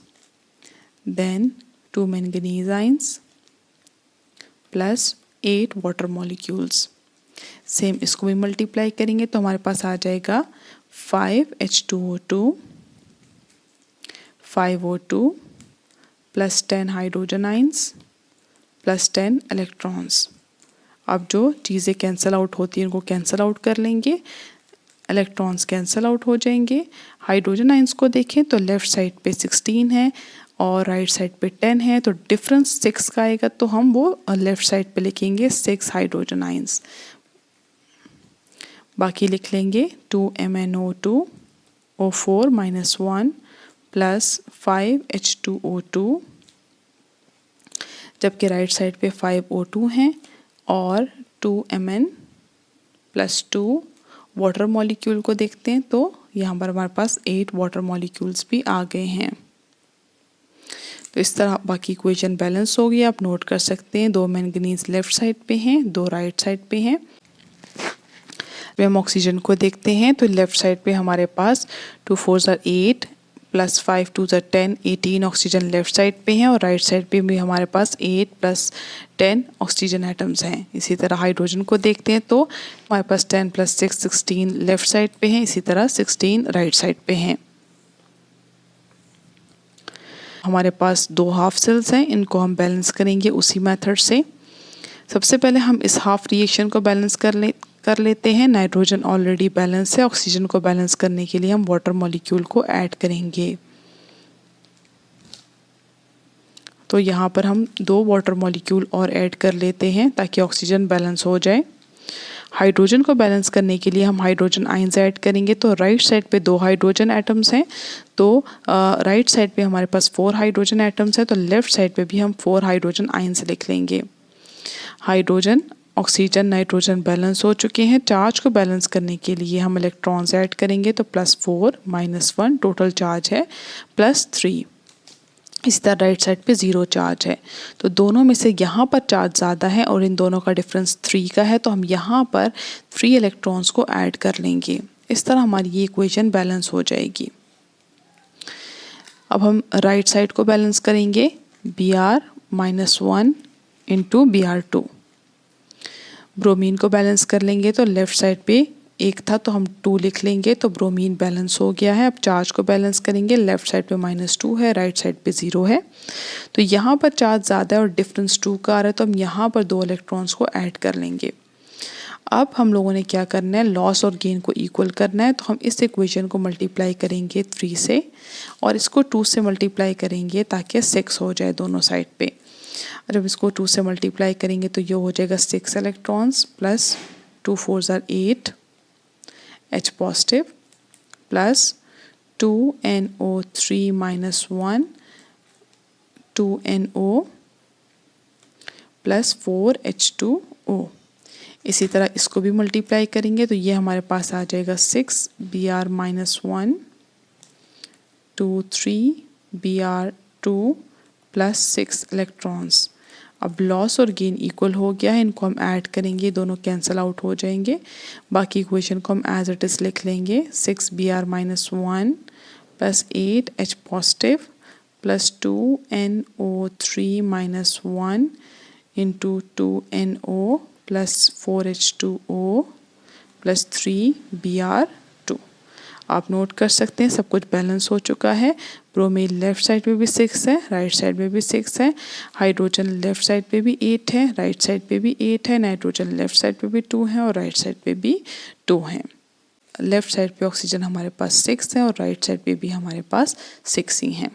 then 2 manganese ions plus 8 water molecules. Same इसको भी मल्टीप्लाई करेंगे तो हमारे पास आ जाएगा 5H2O2 5O2 plus 10 hydrogen ions plus 10 electrons. अब जो चीज़ें कैंसिल आउट होती हैं उनको कैंसिल आउट कर लेंगे, इलेक्ट्रॉन्स कैंसिल आउट हो जाएंगे। हाइड्रोजन आइंस को देखें तो लेफ़्ट साइड पे 16 है और राइट साइड पे 10 है, तो डिफरेंस 6 का आएगा, तो हम वो लेफ़्ट साइड पे लिखेंगे 6 हाइड्रोजन आइंस। बाकी लिख लेंगे 2MnO2 O4 -1 प्लस 5H2O2, जबकि राइट साइड पे 5O2 हैं और 2Mn प्लस 2 वाटर मॉलिक्यूल को देखते हैं तो यहाँ पर हमारे पास 8 वाटर मॉलिक्यूल्स भी आ गए हैं। तो इस तरह बाकी इक्वेशन बैलेंस हो गई, आप नोट कर सकते हैं। 2 मैंगनीज लेफ्ट साइड पे हैं, 2 राइट साइड पे हैं। हम ऑक्सीजन को देखते हैं तो लेफ्ट साइड पे हमारे पास 2 4 8 प्लस 5 2 10 18 ऑक्सीजन लेफ्ट साइड पे हैं और राइट साइड पे भी हमारे पास 8 प्लस 10 ऑक्सीजन एटम्स हैं। इसी तरह हाइड्रोजन को देखते हैं तो हमारे पास 10 प्लस 6 16 लेफ्ट साइड पे हैं, इसी तरह 16 राइट साइड पे हैं। हमारे पास 2 हाफ सेल्स हैं, इनको हम बैलेंस करेंगे उसी मेथड से। सबसे पहले हम इस हाफ रिएक्शन को बैलेंस कर लेते हैं। नाइट्रोजन ऑलरेडी बैलेंस है, ऑक्सीजन को बैलेंस करने के लिए हम वाटर मॉलिक्यूल को ऐड करेंगे। तो यहाँ पर हम 2 वाटर मॉलिक्यूल और ऐड कर लेते हैं ताकि ऑक्सीजन बैलेंस हो जाए। हाइड्रोजन को बैलेंस करने के लिए हम हाइड्रोजन आयंस ऐड करेंगे, तो राइट साइड पे 2 हाइड्रोजन एटम्स हैं, तो राइट साइड पे हमारे पास 4 हाइड्रोजन एटम्स हैं, तो लेफ्ट साइड पे भी हम 4 हाइड्रोजन आयंस लिख लेंगे। हाइड्रोजन ऑक्सीजन नाइट्रोजन बैलेंस हो चुके हैं। चार्ज को बैलेंस करने के लिए हम इलेक्ट्रॉन्स ऐड करेंगे, तो +4 -1 टोटल चार्ज है +3। इसी तरह राइट साइड पे 0 चार्ज है, तो दोनों में से यहाँ पर चार्ज ज़्यादा है और इन दोनों का डिफरेंस 3 का है, तो हम यहाँ पर 3 इलेक्ट्रॉन्स को ऐड कर लेंगे। इस तरह हमारी ये इक्वेशन बैलेंस हो जाएगी। अब हम राइट साइड को बैलेंस करेंगे, Br -1 इंटू Br2। ब्रोमीन को बैलेंस कर लेंगे तो लेफ्ट साइड पे 1 था तो हम 2 लिख लेंगे, तो ब्रोमीन बैलेंस हो गया है। अब चार्ज को बैलेंस करेंगे, लेफ्ट साइड पे -2 है, राइट साइड पे 0 है, तो यहाँ पर चार्ज ज़्यादा है और डिफरेंस 2 का आ रहा है, तो हम यहाँ पर 2 इलेक्ट्रॉन्स को ऐड कर लेंगे। अब हम लोगों ने क्या करना है, लॉस और गेन को इक्वल करना है, तो हम इस इक्वेशन को मल्टीप्लाई करेंगे 3 से और इसको 2 से मल्टीप्लाई करेंगे ताकि 6 हो जाए दोनों साइड पे। जब इसको 2 से मल्टीप्लाई करेंगे तो ये हो जाएगा 6 electrons plus 2 4 8 H positive plus 2NO3 -1 2NO plus 4H2O। इसी तरह इसको भी मल्टीप्लाई करेंगे तो ये हमारे पास आ जाएगा 6 Br -1 2 3 Br2 प्लस 6 इलेक्ट्रॉन्स। अब लॉस और गेन इक्वल हो गया है, इनको हम ऐड करेंगे, दोनों कैंसिल आउट हो जाएंगे। बाकी इक्वेशन को हम एज इट इज़ लिख लेंगे, 6 Br -1 plus 8 H positive plus 2NO3 -1 into 2NO plus 4H2O plus 3 Br2। आप नोट कर सकते हैं सब कुछ बैलेंस हो चुका है। ब्रोमीन लेफ्ट साइड पे भी 6 है, राइट साइड पे भी 6 है, हाइड्रोजन लेफ्ट साइड पे भी 8 है, राइट साइड पे भी 8 है, नाइट्रोजन लेफ्ट साइड पे भी 2 है और राइट साइड पे भी 2 है। लेफ्ट साइड पे ऑक्सीजन हमारे पास 6 है और राइट साइड पे भी हमारे पास 6 ही हैं।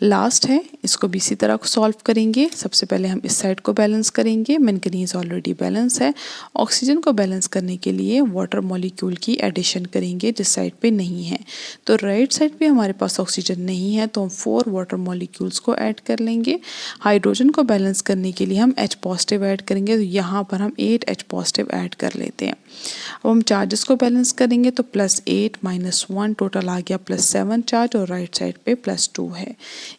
लास्ट है, इसको भी इसी तरह सॉल्व करेंगे। सबसे पहले हम इस साइड को बैलेंस करेंगे, मैंगनीज ऑलरेडी बैलेंस है। ऑक्सीजन को बैलेंस करने के लिए वाटर मॉलिक्यूल की एडिशन करेंगे जिस साइड पे नहीं है, तो राइट साइड पे हमारे पास ऑक्सीजन नहीं है तो हम 4 वाटर मॉलिक्यूल्स को ऐड कर लेंगे। हाइड्रोजन को बैलेंस करने के लिए हम H पॉजिटिव ऐड करेंगे, तो यहाँ पर हम 8 H पॉजिटिव ऐड कर लेते हैं। अब हम चार्जेस को बैलेंस करेंगे तो +8 -1 टोटल आ गया +7 चार्ज और राइट साइड पे +2 है।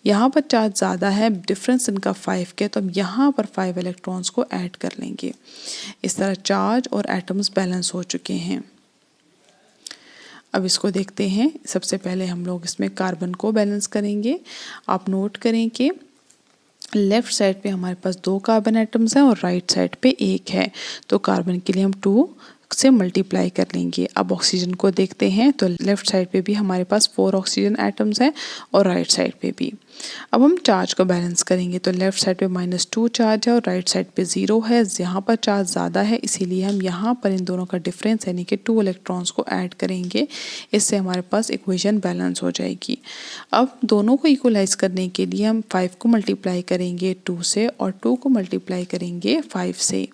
यहाँ पर चार्ज ज़्यादा है, डिफरेंस इनका 5 के, तो हम यहाँ पर 5 इलेक्ट्रॉन्स को ऐड कर लेंगे। इस तरह चार्ज और एटम्स बैलेंस हो चुके हैं। अब इसको देखते हैं। सबसे पहले हम लोग इसमें कार्बन को बैलेंस करेंगे। आप नोट करें कि लेफ़्ट साइड पे हमारे पास 2 कार्बन एटम्स हैं और राइट साइड पे 1 है, तो कार्बन के लिए हम 2 से मल्टीप्लाई कर लेंगे। अब ऑक्सीजन को देखते हैं तो लेफ़्ट साइड पे भी हमारे पास 4 ऑक्सीजन एटम्स हैं और राइट साइड पे भी। अब हम चार्ज को बैलेंस करेंगे तो लेफ़्ट साइड पे -2 चार्ज है और राइट साइड पे 0 है। यहाँ पर चार्ज ज़्यादा है, इसीलिए हम यहाँ पर इन दोनों का डिफरेंस यानी कि 2 इलेक्ट्रॉन्स को ऐड करेंगे। इससे हमारे पास इक्वेशन बैलेंस हो जाएगी। अब दोनों को इक्वलाइज करने के लिए हम 5 को मल्टीप्लाई करेंगे 2 से और 2 को मल्टीप्लाई करेंगे 5 से।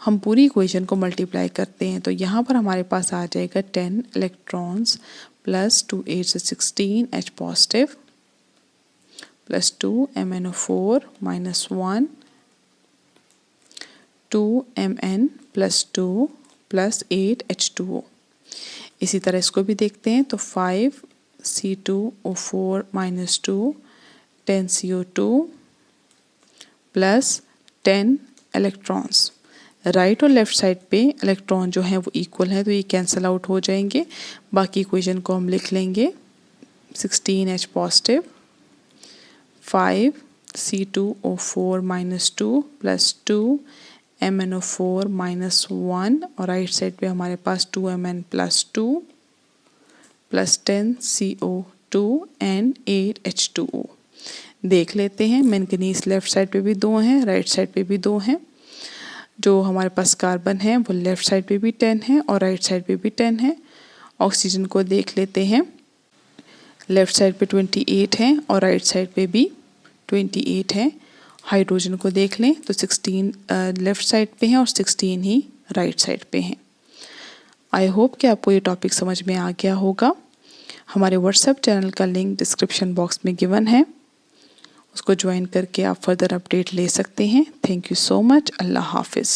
हम पूरी इक्वेशन को मल्टीप्लाई करते हैं तो यहाँ पर हमारे पास आ जाएगा 10 इलेक्ट्रॉन्स प्लस 2 8 से 16 H positive plus 2 MnO4 minus 1 2 Mn plus 2 plus 8 H2O। इसी तरह इसको भी देखते हैं तो 5 C2O4 minus 2 10 CO2 plus 10 electrons. Right और लेफ़्ट साइड पे इलेक्ट्रॉन जो हैं वो इक्वल हैं तो ये कैंसिल आउट हो जाएंगे। बाकी इक्वेशन को हम लिख लेंगे 16 H positive 5 C2O4 minus 2 plus 2 MnO4 minus 1 और राइट साइड पे हमारे पास 2 Mn plus 2 plus 10 CO2 and 8 H2O। देख लेते हैं मैंगनीज लेफ़्ट साइड पे भी 2 हैं, राइट साइड पे भी 2 हैं। जो हमारे पास कार्बन है वो लेफ़्ट साइड पे भी 10 है और राइट साइड पे भी 10 है। ऑक्सीजन को देख लेते हैं, लेफ़्ट साइड पे 28 है और राइट साइड पे भी 28 है। हाइड्रोजन को देख लें तो 16 लेफ़्ट साइड पे हैं और 16 ही राइट साइड पे हैं। आई होप कि आपको ये टॉपिक समझ में आ गया होगा। हमारे व्हाट्सएप चैनल का लिंक डिस्क्रिप्शन बॉक्स में गिवन है, उसको ज्वाइन करके आप फर्दर अपडेट ले सकते हैं। Thank you so much. अल्लाह हाफिज़।